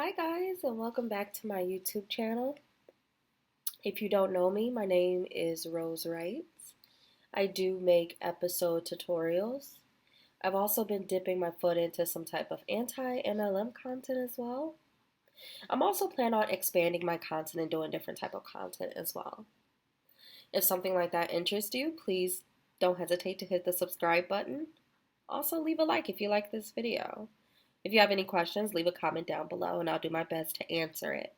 Hi guys, and welcome back to my YouTube channel. If you don't know me, my name is Rose Wrights. I do make episode tutorials. I've also been dipping my foot into some type of anti-MLM content as well. I'm also planning on expanding my content and doing different type of content as well. If something like that interests you, please don't hesitate to hit the subscribe button. Also, leave a like if you like this video. If you have any questions, leave a comment down below and I'll do my best to answer it.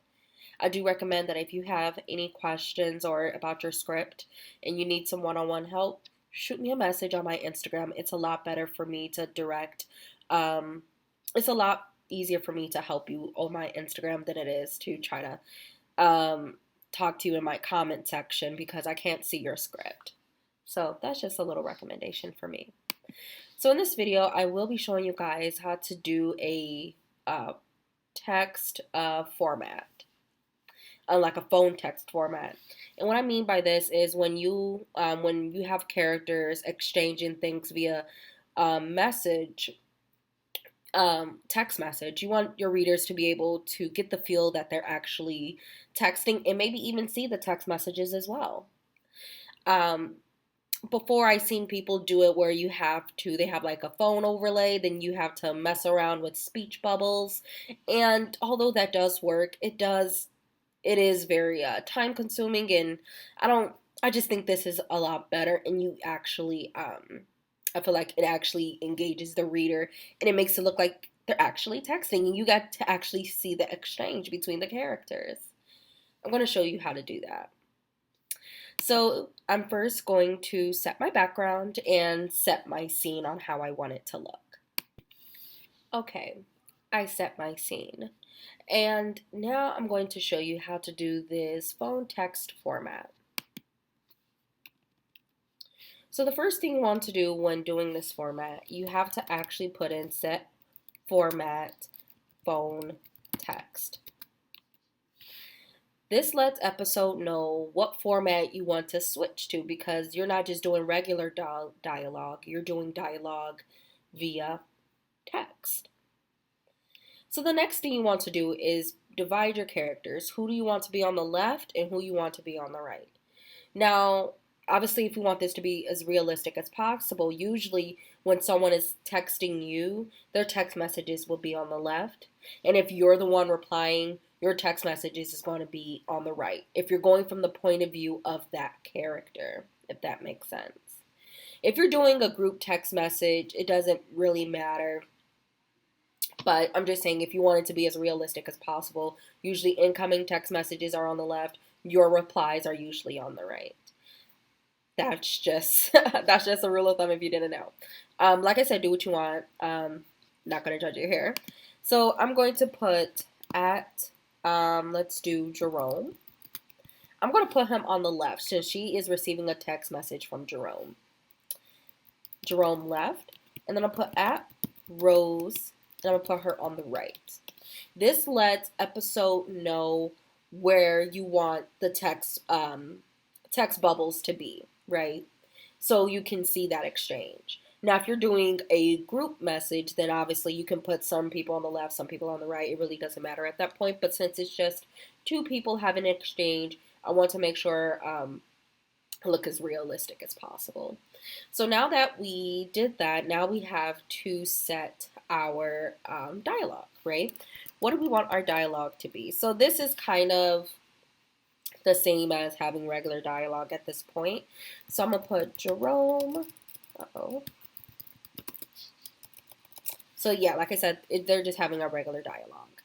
I do recommend that if you have any questions or about your script and you need some one-on-one help, shoot me a message on my Instagram. It's a lot better for me to direct. It's a lot easier for me to help you on my Instagram than it is to try to talk to you in my comment section because I can't see your script. So that's just a little recommendation for me. So in this video, I will be showing you guys how to do a text format, like a phone text format. And what I mean by this is when you have characters exchanging things via message, text message, you want your readers to be able to get the feel that they're actually texting and maybe even see the text messages as well. Before I seen people do it where they have like a phone overlay, then you have to mess around with speech bubbles. And although that does work, it is very time consuming, and I just think this is a lot better, and you actually, I feel like it actually engages the reader and it makes it look like they're actually texting and you got to actually see the exchange between the characters. I'm going to show you how to do that. So I'm first going to set my background and set my scene on how I want it to look. Okay, I set my scene. And now I'm going to show you how to do this phone text format. So the first thing you want to do when doing this format, you have to actually put in set format phone text. This lets episode know what format you want to switch to because you're not just doing regular dialogue, you're doing dialogue via text. So the next thing you want to do is divide your characters. Who do you want to be on the left and who you want to be on the right? Now, obviously, if you want this to be as realistic as possible, usually when someone is texting you, their text messages will be on the left. And if you're the one replying, your text messages is going to be on the right. If you're going from the point of view of that character, if that makes sense. If you're doing a group text message, it doesn't really matter. But I'm just saying if you want it to be as realistic as possible, usually incoming text messages are on the left, your replies are usually on the right. That's just a rule of thumb if you didn't know. Like I said, do what you want. Not going to judge you here. So I'm going to put at, let's do Jerome. I'm going to put him on the left since she is receiving a text message from Jerome. Jerome left. And then I'll put at Rose. And I'm going to put her on the right. This lets episode know where you want the text bubbles to be, right? So you can see that exchange. Now, if you're doing a group message, then obviously you can put some people on the left, some people on the right. It really doesn't matter at that point. But since it's just two people having an exchange, I want to make sure look as realistic as possible. So now that we did that, now we have to set our dialogue, right? What do we want our dialogue to be? So this is kind of the same as having regular dialogue at this point. So I'm going to put Jerome. So yeah, like I said, they're just having a regular dialogue.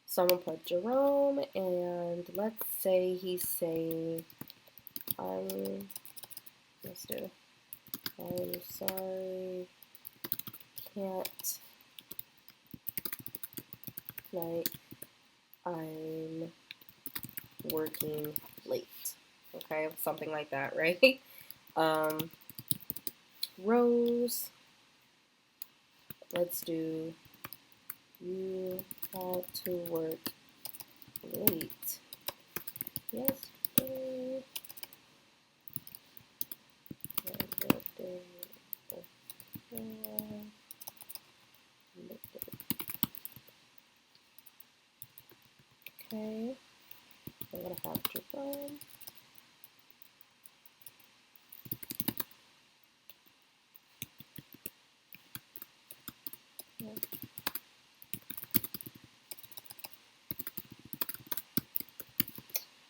So I'm going to put Jerome, and let's say he's saying, I'm sorry, can't, like, I'm working late. Okay, something like that, right? Rose, let's do, you had to work late yesterday. Okay, I'm gonna have Jerome.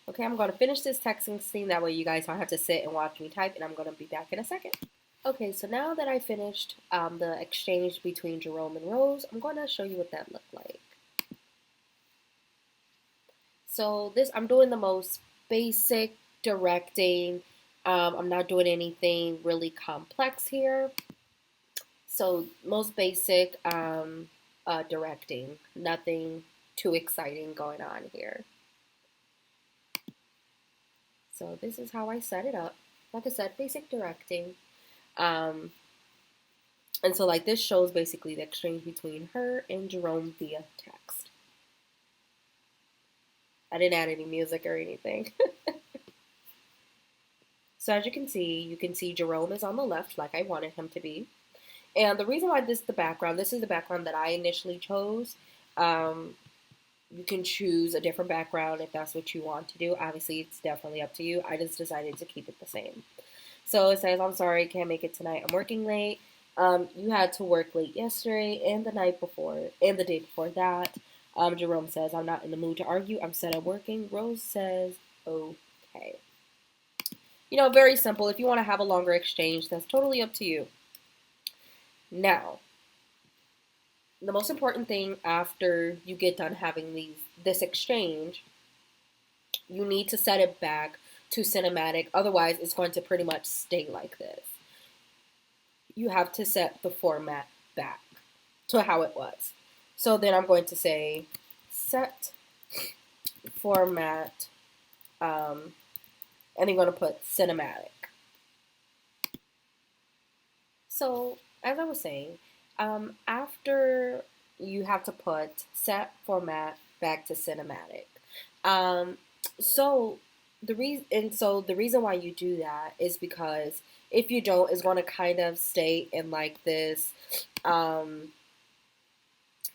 Okay, I'm going to finish this texting scene. That way you guys don't have to sit and watch me type, and I'm going to be back in a second. Okay, so now that I finished the exchange between Jerome and Rose, I'm going to show you what that looked like. So this, I'm doing the most basic directing. I'm not doing anything really complex here. So most basic directing, nothing too exciting going on here. So this is how I set it up. Like I said, basic directing. Um, and so like this shows basically the exchange between her and Jerome via text. I didn't add any music or anything. So as you can see Jerome is on the left like I wanted him to be. And the reason why this is the background, this is the background that I initially chose. You can choose a different background if that's what you want to do. Obviously, it's definitely up to you. I just decided to keep it the same. So it says, I'm sorry, can't make it tonight. I'm working late. You had to work late yesterday and the night before and the day before that. Jerome says, I'm not in the mood to argue. I'm set up working. Rose says, okay. You know, very simple. If you want to have a longer exchange, that's totally up to you. Now, the most important thing after you get done having this exchange, you need to set it back to cinematic. Otherwise, it's going to pretty much stay like this. You have to set the format back to how it was. So then I'm going to say set format, and I'm going to put cinematic. So as I was saying, after you have to put set format back to cinematic. Um, so the reason why you do that is because if you don't, it's going to kind of stay in like this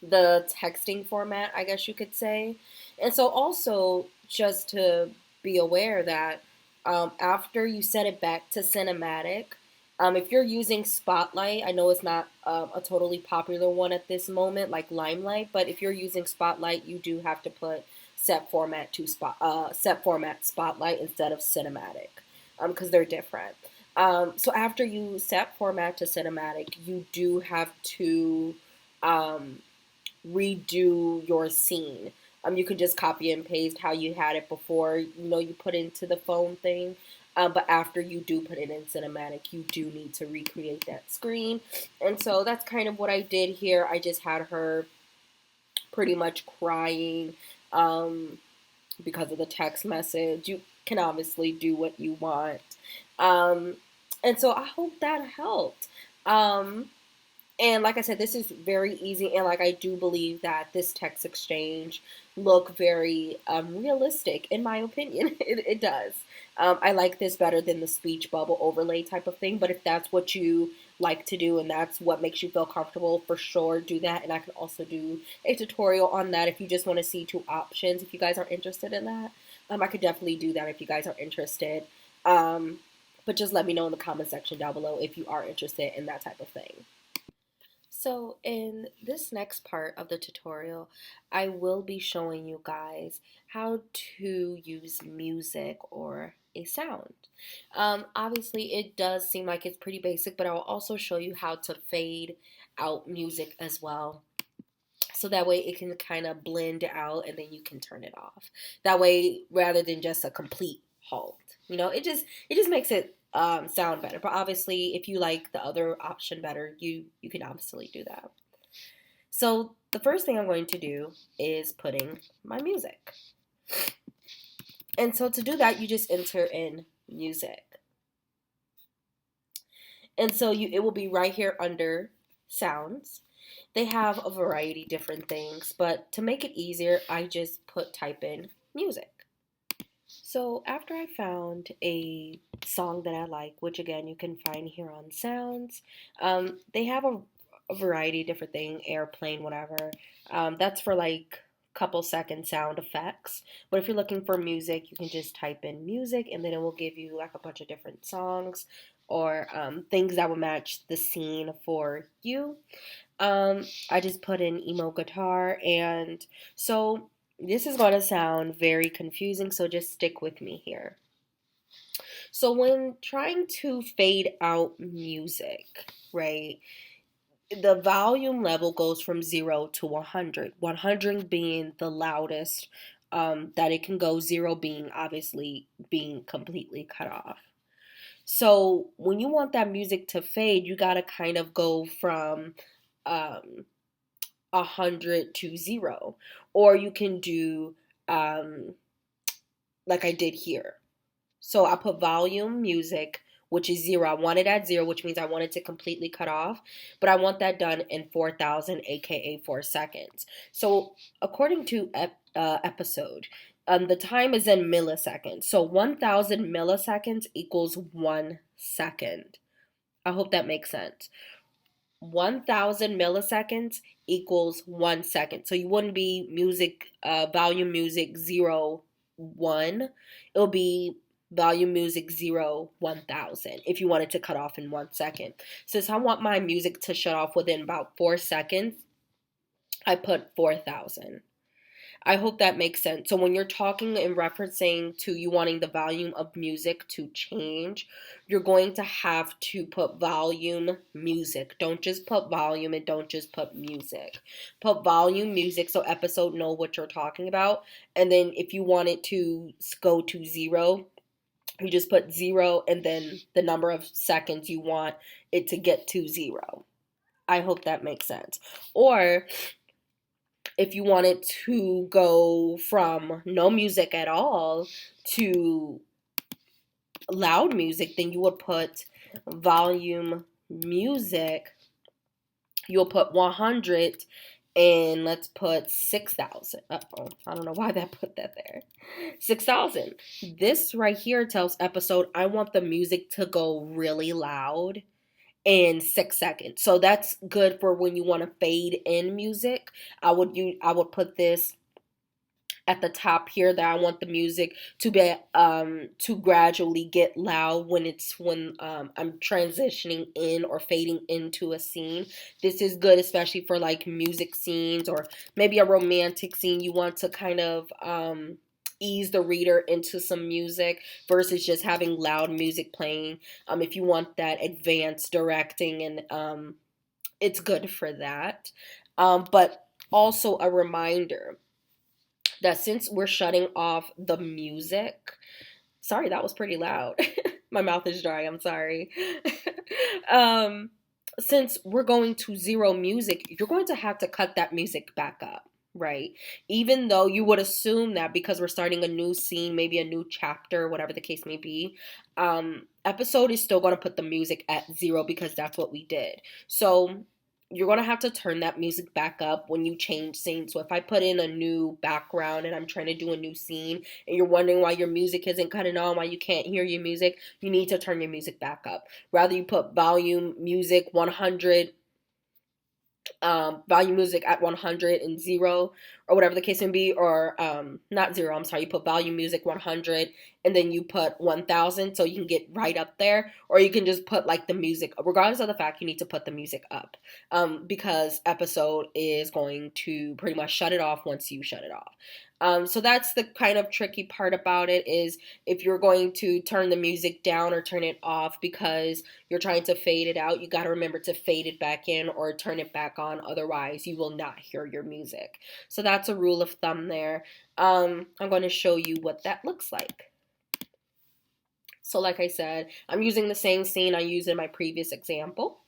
the texting format, I guess you could say. And so also just to be aware that after you set it back to cinematic, if you're using Spotlight, I know it's not a totally popular one at this moment, like Limelight, but if you're using Spotlight, you do have to put set format Spotlight instead of cinematic, because they're different. So after you set format to cinematic, you do have to um, redo your scene. You can just copy and paste how you had it before, you put into the phone thing. But after you do put it in cinematic, you do need to recreate that screen. And so that's kind of what I did here. I just had her pretty much crying because of the text message. You can obviously do what you want. Um, and so I hope that helped. And like I said, this is very easy, and like I do believe that this text exchange look very realistic, in my opinion. It does. I like this better than the speech bubble overlay type of thing. But if that's what you like to do and that's what makes you feel comfortable, for sure do that. And I can also do a tutorial on that if you just want to see two options. If you guys are interested in that, I could definitely do that if you guys are interested. But just let me know in the comment section down below if you are interested in that type of thing. So in this next part of the tutorial, I will be showing you guys how to use music or a sound. Obviously, it does seem like it's pretty basic, but I will also show you how to fade out music as well. So that way it can kind of blend out and then you can turn it off. That way, rather than just a complete halt, it just makes it sound better. But obviously, if you like the other option better, you can obviously do that. So the first thing I'm going to do is putting my music. And so to do that, you just enter in music. And so it will be right here under sounds. They have a variety of different things, but to make it easier, I just type in music. So after I found a song that I like, which again you can find here on Sounds, they have a variety of different things, airplane, whatever. That's for like couple second sound effects. But if you're looking for music, you can just type in music and then it will give you like a bunch of different songs or things that will match the scene for you. I just put in emo guitar, and so this is going to sound very confusing, so just stick with me here. So when trying to fade out music, right, the volume level goes from 0 to 100. 100 being the loudest that it can go, 0 being obviously being completely cut off. So when you want that music to fade, you got to kind of go from um, 100 to 0. Or you can do um, like I did here. So I put volume music, which is 0. I want it at 0, which means I want it to completely cut off. But I want that done in 4,000, aka 4 seconds. So according to episode, the time is in milliseconds. So 1,000 milliseconds equals 1 second. I hope that makes sense. 1,000 milliseconds equals 1 second. So you wouldn't be volume music 0, 1. It'll be volume music 0, 1,000 if you wanted to cut off in 1 second. Since I want my music to shut off within about 4 seconds, I put 4,000. I hope that makes sense. So when you're talking and referencing to you wanting the volume of music to change, you're going to have to put volume music. Don't just put volume and don't just put music. Put volume music so episode know what you're talking about. And then if you want it to go to 0, you just put 0 and then the number of seconds you want it to get to 0. I hope that makes sense. Or if you wanted to go from no music at all to loud music, then you would put volume music. You'll put 100 and let's put 6,000. Uh-oh, I don't know why that put that there. 6,000. This right here tells episode I want the music to go really loud in 6 seconds. So that's good for when you want to fade in music. I would put this at the top here that I want the music to be to gradually get loud when I'm transitioning in or fading into a scene. This is good especially for like music scenes or maybe a romantic scene you want to kind of ease the reader into some music versus just having loud music playing. If you want that advanced directing and it's good for that. But also a reminder that since we're shutting off the music, sorry, that was pretty loud. My mouth is dry, I'm sorry. um, since we're going to 0 music, you're going to have to cut that music back up, right? Even though you would assume that because we're starting a new scene, maybe a new chapter, whatever the case may be, episode is still going to put the music at 0 because that's what we did. So you're going to have to turn that music back up when you change scenes. So if I put in a new background and I'm trying to do a new scene and you're wondering why your music isn't cutting on, why you can't hear your music, you need to turn your music back up. Rather you put volume music 100, volume music at 100 and 0 or whatever the case may be, or not 0, I'm sorry, you put volume music 100 and then you put 1,000 so you can get right up there, or you can just put like the music, regardless of the fact you need to put the music up because episode is going to pretty much shut it off once you shut it off. So that's the kind of tricky part about it, is if you're going to turn the music down or turn it off because you're trying to fade it out, you got to remember to fade it back in or turn it back on. Otherwise, you will not hear your music. So that's a rule of thumb there. I'm going to show you what that looks like. So like I said, I'm using the same scene I used in my previous example.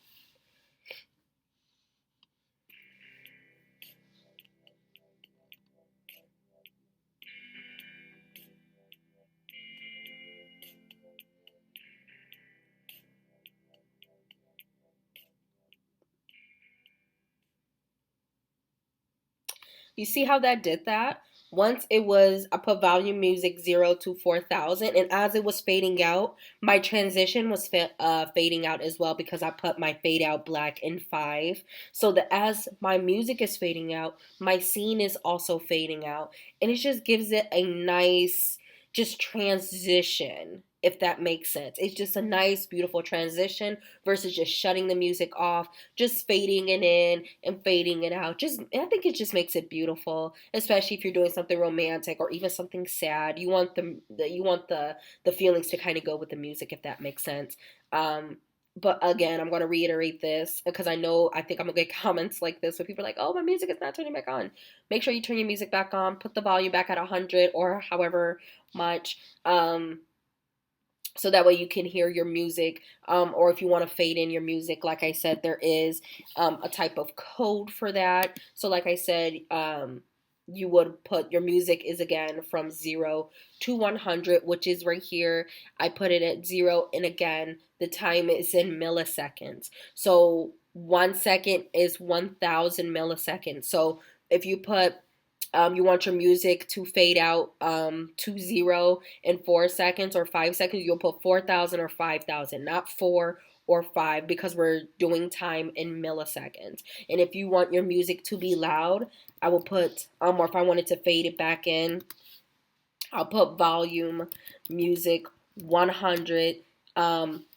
You see how that did that? Once it was, I put volume music 0 to 4,000, and as it was fading out, my transition was fading out as well because I put my fade out black in 5. So that as my music is fading out, my scene is also fading out, and it just gives it a nice just transition, if that makes sense. It's just a nice, beautiful transition versus just shutting the music off, just fading it in and fading it out. Just, I think it just makes it beautiful, especially if you're doing something romantic or even something sad. You want the feelings to kind of go with the music, if that makes sense. But again, I'm going to reiterate this because I think I'm going to get comments like this where people are like, oh, my music is not turning back on. Make sure you turn your music back on, put the volume back at 100 or however much. So that way you can hear your music, or if you want to fade in your music, like I said, there is a type of code for that. So like I said, you would put your music is again from 0 to 100, which is right here. I put it at 0, and again the time is in milliseconds. So 1 second is 1,000 milliseconds. So if you put you want your music to fade out to 0 in 4 seconds or 5 seconds, you'll put 4,000 or 5,000, not 4 or 5, because we're doing time in milliseconds. And if you want your music to be loud, I will put, or if I wanted to fade it back in, I'll put volume music 100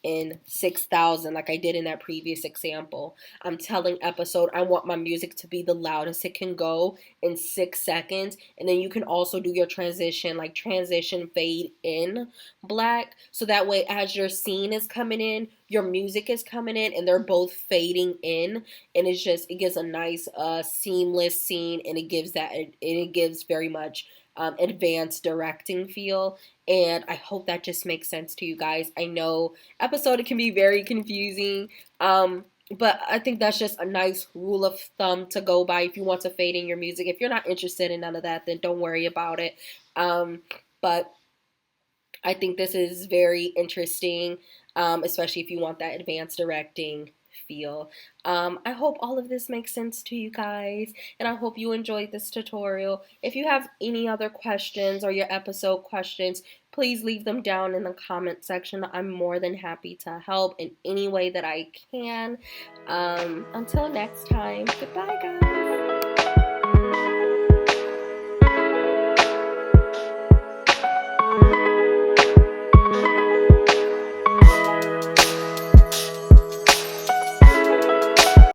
in 6,000, like I did in that previous example. I'm telling episode I want my music to be the loudest it can go in 6 seconds, and then you can also do your transition, like transition fade in black, so that way as your scene is coming in, your music is coming in, and they're both fading in, and it gives a nice seamless scene, and it gives very much advanced directing feel. And I hope that just makes sense to you guys. I know episode it can be very confusing, but I think that's just a nice rule of thumb to go by if you want to fade in your music. If you're not interested in none of that, then don't worry about it. But I think this is very interesting, especially if you want that advanced directing feel. I hope all of this makes sense to you guys, and I hope you enjoyed this tutorial. If you have any other questions or your episode questions, please leave them down in the comment section. I'm more than happy to help in any way that I can. Until next time, goodbye, guys.